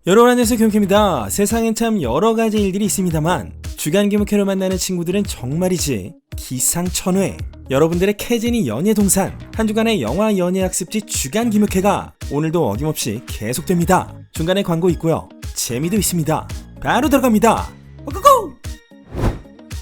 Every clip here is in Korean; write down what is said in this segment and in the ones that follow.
여러분 안녕하세요, 경쾌입니다. 세상엔 참 여러가지 일들이 있습니다만 주간 기무캐로 만나는 친구들은 정말이지 기상천외. 여러분들의 캐진이 연예동산, 한 주간의 영화 연예학습지 주간 기무캐가 오늘도 어김없이 계속됩니다. 중간에 광고 있고요, 재미도 있습니다. 바로 들어갑니다. 고고!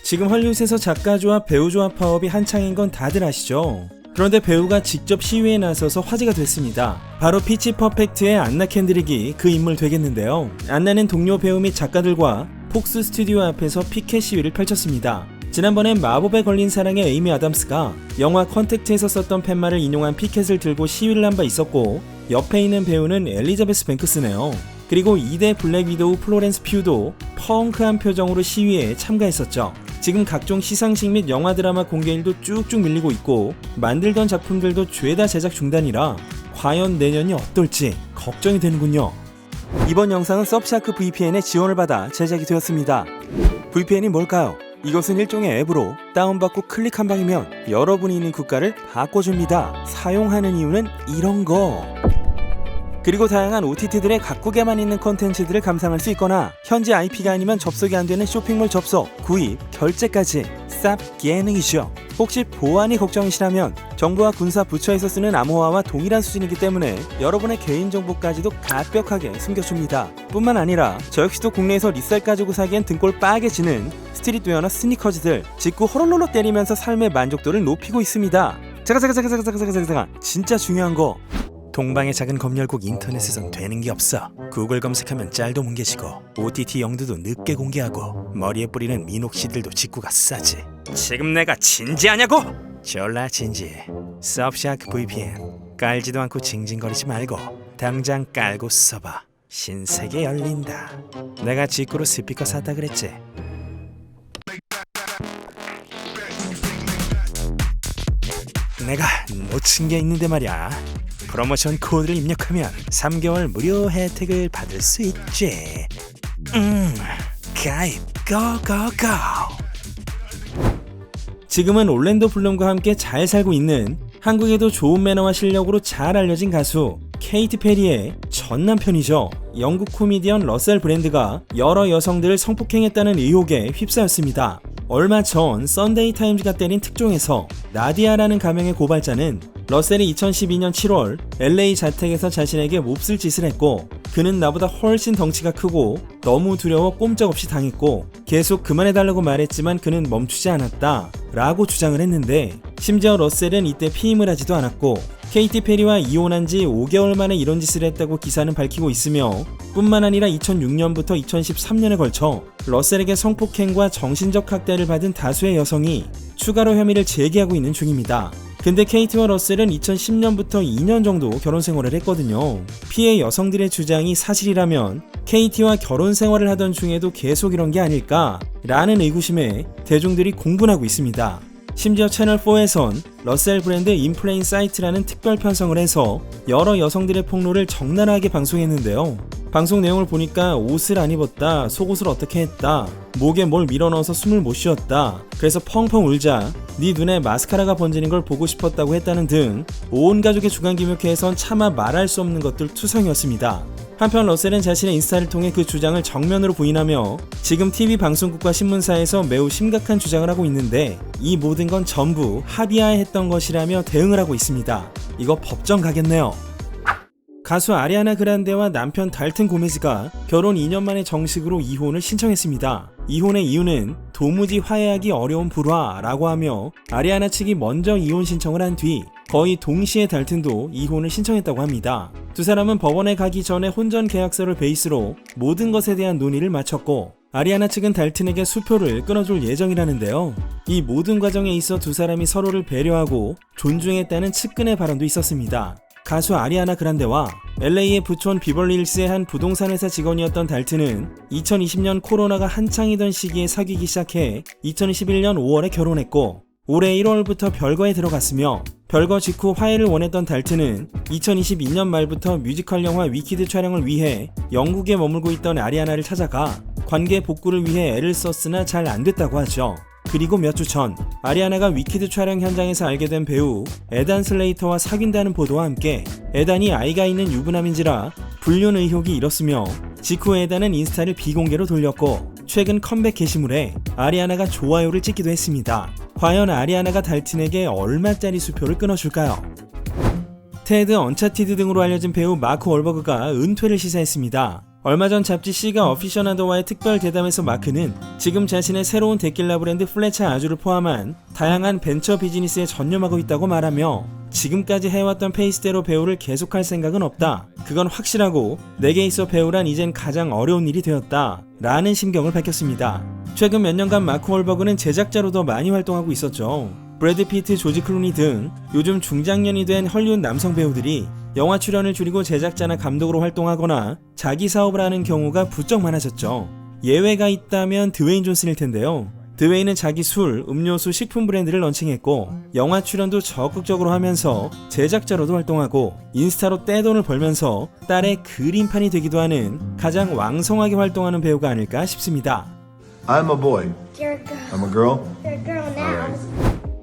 지금 헐리우드에서 작가조합, 배우조합 파업이 한창인 건 다들 아시죠? 그런데 배우가 직접 시위에 나서서 화제가 됐습니다. 바로 피치 퍼펙트의 안나 켄드릭이 그 인물 되겠는데요. 안나는 동료 배우 및 작가들과 폭스 스튜디오 앞에서 피켓 시위를 펼쳤습니다. 지난번엔 마법에 걸린 사랑의 에이미 아담스가 영화 컨택트에서 썼던 팻말을 인용한 피켓을 들고 시위를 한 바 있었고, 옆에 있는 배우는 엘리자베스 뱅크스네요. 그리고 2대 블랙 위도우 플로렌스 퓨도 펑크한 표정으로 시위에 참가했었죠. 지금 각종 시상식 및 영화 드라마 공개일도 쭉쭉 밀리고 있고, 만들던 작품들도 죄다 제작 중단이라 과연 내년이 어떨지 걱정이 되는군요. 이번 영상은 서브샤크 VPN의 지원을 받아 제작이 되었습니다. VPN이 뭘까요? 이것은 일종의 앱으로 다운받고 클릭 한 방이면 여러분이 있는 국가를 바꿔줍니다. 사용하는 이유는 이런 거. 그리고 다양한 OTT들의 각국에만 있는 콘텐츠들을 감상할 수 있거나 현지 IP가 아니면 접속이 안 되는 쇼핑몰 접속, 구입, 결제까지 쌉 예능이죠. 혹시 보안이 걱정이시라면 정부와 군사 부처에서 쓰는 암호화와 동일한 수준이기 때문에 여러분의 개인정보까지도 가벽하게 숨겨줍니다. 뿐만 아니라 저 역시도 국내에서 리셀 가지고 사기엔 등골 빠개지는 스트릿웨어나 스니커즈들 직구 호롤롤로 때리면서 삶의 만족도를 높이고 있습니다. 잠깐 진짜 중요한 거, 동방의 작은 검열국 인터넷에선 되는 게 없어. 구글 검색하면 짤도 뭉개지고 OTT 영두도 늦게 공개하고 머리에 뿌리는 민옥씨들도 직구가 싸지. 지금 내가 진지하냐고? 졸라 진지해. 서브샤크 VPN 깔지도 않고 징징거리지 말고 당장 깔고 써봐. 신세계 열린다. 내가 직구로 스피커 샀다 그랬지. 내가 놓친 게 있는데 말이야. 프로모션 코드를 입력하면 3개월 무료 혜택을 받을 수 있지. 가입 고고고. 지금은 올랜도 블룸과 함께 잘 살고 있는, 한국에도 좋은 매너와 실력으로 잘 알려진 가수 케이티 페리의 전 남편이죠. 영국 코미디언 러셀 브랜드가 여러 여성들을 성폭행했다는 의혹에 휩싸였습니다. 얼마 전 썬데이 타임즈가 때린 특종에서 나디아라는 가명의 고발자는 러셀이 2012년 7월 LA 자택에서 자신에게 몹쓸 짓을 했고, 그는 나보다 훨씬 덩치가 크고 너무 두려워 꼼짝없이 당했고 계속 그만해달라고 말했지만 그는 멈추지 않았다 라고 주장을 했는데, 심지어 러셀은 이때 피임을 하지도 않았고 케이티 페리와 이혼한 지 5개월 만에 이런 짓을 했다고 기사는 밝히고 있으며, 뿐만 아니라 2006년부터 2013년에 걸쳐 러셀에게 성폭행과 정신적 학대를 받은 다수의 여성이 추가로 혐의를 제기하고 있는 중입니다. 근데 케이티와 러셀은 2010년부터 2년 정도 결혼 생활을 했거든요. 피해 여성들의 주장이 사실이라면 케이티와 결혼 생활을 하던 중에도 계속 이런 게 아닐까 라는 의구심에 대중들이 공분하고 있습니다. 심지어 채널4에선 러셀 브랜드 인플레인 사이트라는 특별 편성을 해서 여러 여성들의 폭로를 적나라하게 방송했는데요. 방송 내용을 보니까 옷을 안 입었다, 속옷을 어떻게 했다, 목에 뭘 밀어넣어서 숨을 못 쉬었다, 그래서 펑펑 울자 네 눈에 마스카라가 번지는 걸 보고 싶었다고 했다는 등 온 가족의 주간 기묘캐에선 차마 말할 수 없는 것들 투성이었습니다. 한편 러셀은 자신의 인스타를 통해 그 주장을 정면으로 부인하며 지금 TV 방송국과 신문사에서 매우 심각한 주장을 하고 있는데, 이 모든 건 전부 합의하에 했던 것이라며 대응을 하고 있습니다. 이거 법정 가겠네요. 가수 아리아나 그란데와 남편 달튼 고메즈가 결혼 2년 만에 정식으로 이혼을 신청했습니다. 이혼의 이유는 도무지 화해하기 어려운 불화라고 하며, 아리아나 측이 먼저 이혼 신청을 한 뒤 거의 동시에 달튼도 이혼을 신청했다고 합니다. 두 사람은 법원에 가기 전에 혼전 계약서를 베이스로 모든 것에 대한 논의를 마쳤고, 아리아나 측은 달튼에게 수표를 끊어줄 예정이라는데요. 이 모든 과정에 있어 두 사람이 서로를 배려하고 존중했다는 측근의 발언도 있었습니다. 가수 아리아나 그란데와 LA의 부촌 비벌리힐스의 한 부동산 회사 직원이었던 달튼은 2020년 코로나가 한창이던 시기에 사귀기 시작해 2021년 5월에 결혼했고, 올해 1월부터 별거에 들어갔으며, 별거 직후 화해를 원했던 달튼은 2022년 말부터 뮤지컬 영화 위키드 촬영을 위해 영국에 머물고 있던 아리아나를 찾아가 관계 복구를 위해 애를 썼으나 잘 안됐다고 하죠. 그리고 몇 주 전 아리아나가 위키드 촬영 현장에서 알게 된 배우 에단 슬레이터와 사귄다는 보도와 함께 에단이 아이가 있는 유부남인지라 불륜 의혹이 일었으며 직후 에단은 인스타를 비공개로 돌렸고 최근 컴백 게시물에 아리아나가 좋아요를 찍기도 했습니다. 과연 아리아나가 달틴에게 얼마짜리 수표를 끊어줄까요? 테드, 언차티드 등으로 알려진 배우 마크 월버그가 은퇴를 시사했습니다. 얼마 전 잡지 시가 어피셔나도와의 특별 대담에서 마크는 지금 자신의 새로운 데킬라 브랜드 플레차 아주를 포함한 다양한 벤처 비즈니스에 전념하고 있다고 말하며 지금까지 해왔던 페이스대로 배우를 계속할 생각은 없다. 그건 확실하고 내게 있어 배우란 이젠 가장 어려운 일이 되었다. 라는 심경을 밝혔습니다. 최근 몇 년간 마크 월버그는 제작자로도 많이 활동하고 있었죠. 브래드 피트, 조지 클루니 등 요즘 중장년이 된 헐리우드 남성 배우들이 영화 출연을 줄이고 제작자나 감독으로 활동하거나 자기 사업을 하는 경우가 부쩍 많아졌죠. 예외가 있다면 드웨인 존슨일 텐데요. 드웨인은 자기 술, 음료수, 식품 브랜드를 런칭했고 영화 출연도 적극적으로 하면서 제작자로도 활동하고 인스타로 떼돈을 벌면서 딸의 그림판이 되기도 하는 가장 왕성하게 활동하는 배우가 아닐까 싶습니다. I'm a boy. You're a girl. I'm a girl. You're a girl now. Alright.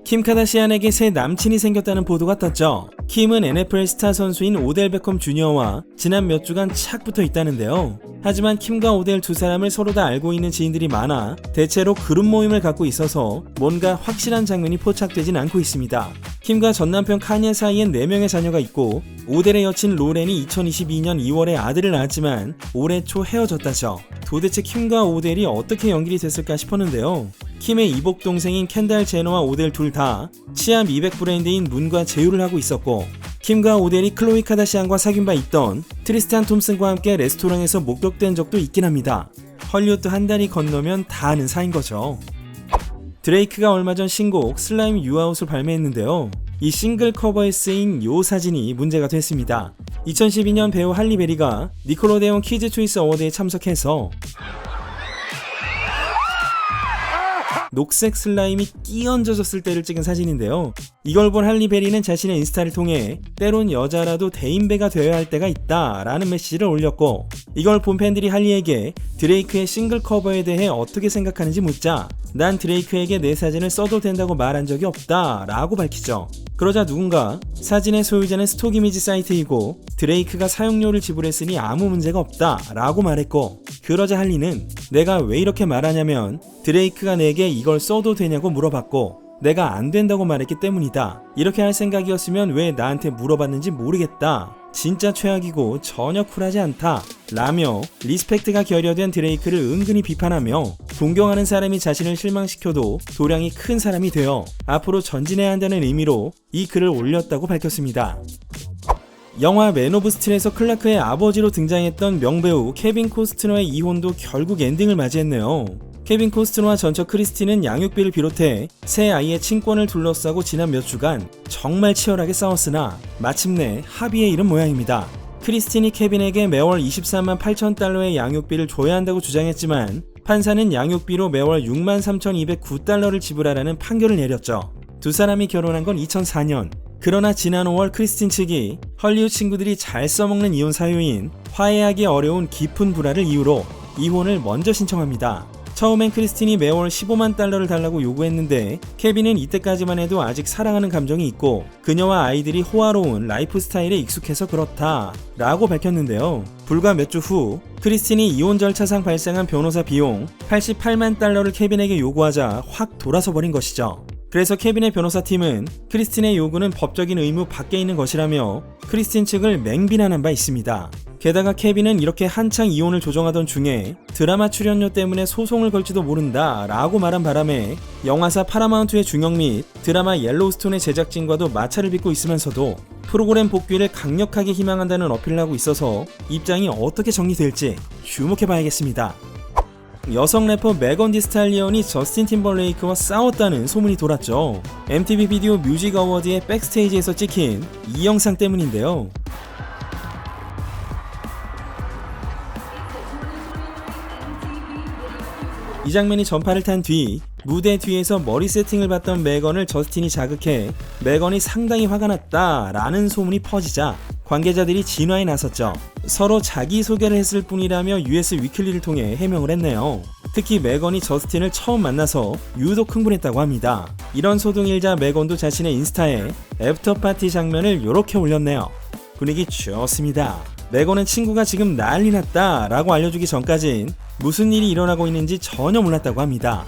킴 카다시안에게 새 남친이 생겼다는 보도가 떴죠. 킴은 NFL 스타 선수인 오델 베컴 주니어와 지난 몇 주간 착 붙어 있다는데요. 하지만 킴과 오델 두 사람을 서로 다 알고 있는 지인들이 많아 대체로 그룹 모임을 갖고 있어서 뭔가 확실한 장면이 포착되진 않고 있습니다. 킴과 전 남편 카니에 사이엔 4명의 자녀가 있고 오델의 여친 로렌이 2022년 2월에 아들을 낳았지만 올해 초 헤어졌다죠. 도대체 킴과 오델이 어떻게 연결이 됐을까 싶었는데요. 킴의 이복 동생인 켄달 제너와 오델 둘 다 치아 미백 브랜드인 문과 제휴를 하고 있었고 킴과 오델이 클로이 카다시안과 사귄 바 있던 트리스탄 톰슨과 함께 레스토랑에서 목격된 적도 있긴 합니다. 헐리우드 한 달이 건너면 다 아는 사이인 거죠. 드레이크가 얼마 전 신곡 슬라임 유아웃을 발매했는데요. 이 싱글 커버에 쓰인 요 사진이 문제가 됐습니다. 2012년 배우 할리 베리가 니콜로데온 키즈 초이스 어워드에 참석해서 녹색 슬라임이 끼얹어졌을 때를 찍은 사진인데요. 이걸 본 할리 베리는 자신의 인스타를 통해 때론 여자라도 대인배가 되어야 할 때가 있다 라는 메시지를 올렸고 이걸 본 팬들이 할리에게 드레이크의 싱글 커버에 대해 어떻게 생각하는지 묻자 난 드레이크에게 내 사진을 써도 된다고 말한 적이 없다 라고 밝히죠. 그러자 누군가 사진의 소유자는 스톡 이미지 사이트이고 드레이크가 사용료를 지불했으니 아무 문제가 없다 라고 말했고 그러자 할리는 내가 왜 이렇게 말하냐면 드레이크가 내게 이걸 써도 되냐고 물어봤고 내가 안 된다고 말했기 때문이다. 이렇게 할 생각이었으면 왜 나한테 물어봤는지 모르겠다. 진짜 최악이고 전혀 쿨하지 않다. 라며 리스펙트가 결여된 드레이크를 은근히 비판하며 존경하는 사람이 자신을 실망시켜도 도량이 큰 사람이 되어 앞으로 전진해야 한다는 의미로 이 글을 올렸다고 밝혔습니다. 영화 맨 오브 스틸에서 클라크의 아버지로 등장했던 명배우 케빈 코스트너의 이혼도 결국 엔딩을 맞이했네요. 케빈 코스트너와 전처 크리스틴은 양육비를 비롯해 새 아이의 친권을 둘러싸고 지난 몇 주간 정말 치열하게 싸웠으나 마침내 합의에 이른 모양입니다. 크리스틴이 케빈에게 매월 23만 8천 달러의 양육비를 줘야 한다고 주장했지만 판사는 양육비로 매월 6만 3,209달러를 지불하라는 판결을 내렸죠. 두 사람이 결혼한 건 2004년. 그러나 지난 5월 크리스틴 측이 헐리우드 친구들이 잘 써먹는 이혼 사유인 화해하기 어려운 깊은 불화를 이유로 이혼을 먼저 신청합니다. 처음엔 크리스틴이 매월 15만 달러를 달라고 요구했는데 케빈은 이때까지만 해도 아직 사랑하는 감정이 있고 그녀와 아이들이 호화로운 라이프 스타일에 익숙해서 그렇다 라고 밝혔는데요. 불과 몇 주 후 크리스틴이 이혼 절차상 발생한 변호사 비용 88만 달러를 케빈에게 요구하자 확 돌아서 버린 것이죠. 그래서 케빈의 변호사팀은 크리스틴의 요구는 법적인 의무 밖에 있는 것이라며 크리스틴 측을 맹비난한 바 있습니다. 게다가 케빈은 이렇게 한창 이혼을 조정하던 중에 드라마 출연료 때문에 소송을 걸지도 모른다 라고 말한 바람에 영화사 파라마운트의 중형 및 드라마 옐로우스톤의 제작진과도 마찰을 빚고 있으면서도 프로그램 복귀를 강력하게 희망한다는 어필을 하고 있어서 입장이 어떻게 정리될지 주목해봐야겠습니다. 여성 래퍼 메건 디 스탈리언이 저스틴 팀벌레이크와 싸웠다는 소문이 돌았죠. MTV 비디오 뮤직 어워드의 백스테이지에서 찍힌 이 영상 때문인데요. 이 장면이 전파를 탄 뒤 무대 뒤에서 머리 세팅을 받던 메건을 저스틴이 자극해 메건이 상당히 화가 났다 라는 소문이 퍼지자 관계자들이 진화에 나섰죠. 서로 자기소개를 했을 뿐이라며 US 위클리를 통해 해명을 했네요. 특히 메건이 저스틴을 처음 만나서 유독 흥분했다고 합니다. 이런 소동일자 메건도 자신의 인스타에 애프터파티 장면을 요렇게 올렸네요. 분위기 좋습니다. 메건은 친구가 지금 난리 났다 라고 알려주기 전까진 무슨 일이 일어나고 있는지 전혀 몰랐다고 합니다.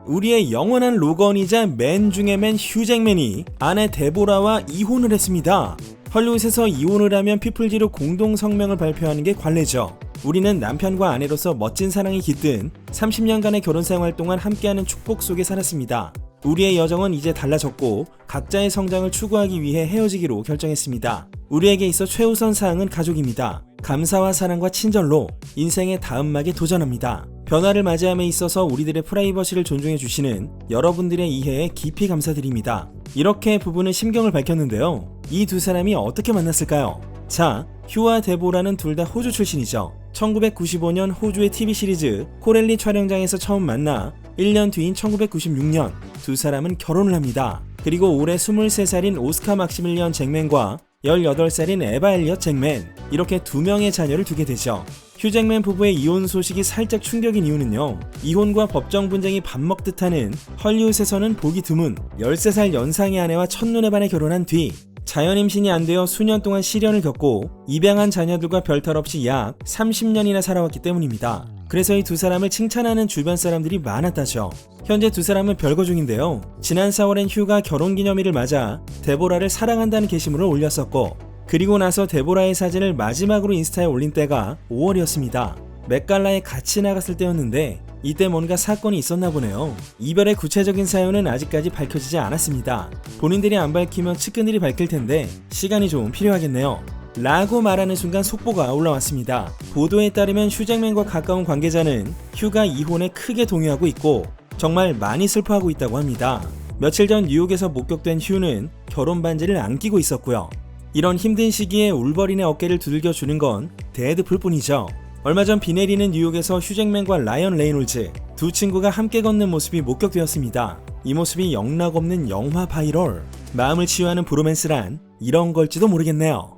우리의 영원한 로건이자 맨 중의 맨 휴잭맨이 아내 데보라와 이혼을 했습니다. 헐리우드에서 이혼을 하면 피플지로 공동 성명을 발표하는 게 관례죠. 우리는 남편과 아내로서 멋진 사랑이 깃든 30년간의 결혼 생활 동안 함께하는 축복 속에 살았습니다. 우리의 여정은 이제 달라졌고 각자의 성장을 추구하기 위해 헤어지기로 결정했습니다. 우리에게 있어 최우선 사항은 가족입니다. 감사와 사랑과 친절로 인생의 다음막에 도전합니다. 변화를 맞이함에 있어서 우리들의 프라이버시를 존중해 주시는 여러분들의 이해에 깊이 감사드립니다. 이렇게 부부는 심경을 밝혔는데요. 이 두 사람이 어떻게 만났을까요? 자, 휴와 데보라는 둘 다 호주 출신이죠. 1995년 호주의 TV 시리즈 코렐리 촬영장에서 처음 만나 1년 뒤인 1996년 두 사람은 결혼을 합니다. 그리고 올해 23살인 오스카 막시밀리언 잭맨과 18살인 에바 엘리엇 잭맨, 이렇게 두 명의 자녀를 두게 되죠. 휴 잭맨 부부의 이혼 소식이 살짝 충격인 이유는요, 이혼과 법정 분쟁이 밥 먹듯 하는 헐리우드에서는 보기 드문 13살 연상의 아내와 첫눈에 반해 결혼한 뒤 자연 임신이 안 되어 수년 동안 시련을 겪고 입양한 자녀들과 별탈 없이 약 30년이나 살아왔기 때문입니다. 그래서 이 두 사람을 칭찬하는 주변 사람들이 많았다죠. 현재 두 사람은 별거 중인데요. 지난 4월엔 휴가 결혼기념일을 맞아 데보라를 사랑한다는 게시물을 올렸었고, 그리고 나서 데보라의 사진을 마지막으로 인스타에 올린 때가 5월이었습니다. 맥갈라에 같이 나갔을 때였는데 이때 뭔가 사건이 있었나 보네요. 이별의 구체적인 사연은 아직까지 밝혀지지 않았습니다. 본인들이 안 밝히면 측근들이 밝힐 텐데 시간이 좀 필요하겠네요. 라고 말하는 순간 속보가 올라왔습니다. 보도에 따르면 휴 잭맨과 가까운 관계자는 휴가 이혼에 크게 동요하고 있고 정말 많이 슬퍼하고 있다고 합니다. 며칠 전 뉴욕에서 목격된 휴는 결혼 반지를 안 끼고 있었고요. 이런 힘든 시기에 울버린의 어깨를 두들겨주는 건 데드풀 뿐이죠. 얼마 전 비 내리는 뉴욕에서 휴 잭맨과 라이언 레이놀즈 두 친구가 함께 걷는 모습이 목격되었습니다. 이 모습이 영락없는 영화 바이럴, 마음을 치유하는 브로맨스란 이런 걸지도 모르겠네요.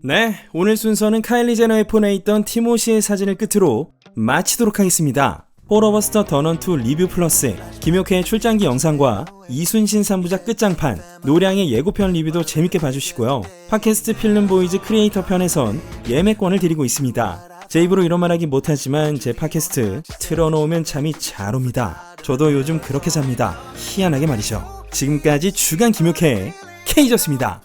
네, 오늘 순서는 카일리 제너의 폰에 있던 티모시의 사진을 끝으로 마치도록 하겠습니다. 포러버스터 더넌2 리뷰 플러스, 김효태의 출장기 영상과 이순신 3부작 끝장판, 노량의 예고편 리뷰도 재밌게 봐주시고요. 팟캐스트 필름보이즈 크리에이터 편에선 예매권을 드리고 있습니다. 제 입으로 이런 말하기 못하지만 제 팟캐스트 틀어놓으면 잠이 잘 옵니다. 저도 요즘 그렇게 잡니다. 희한하게 말이죠. 지금까지 주간 김효태의 K였습니다.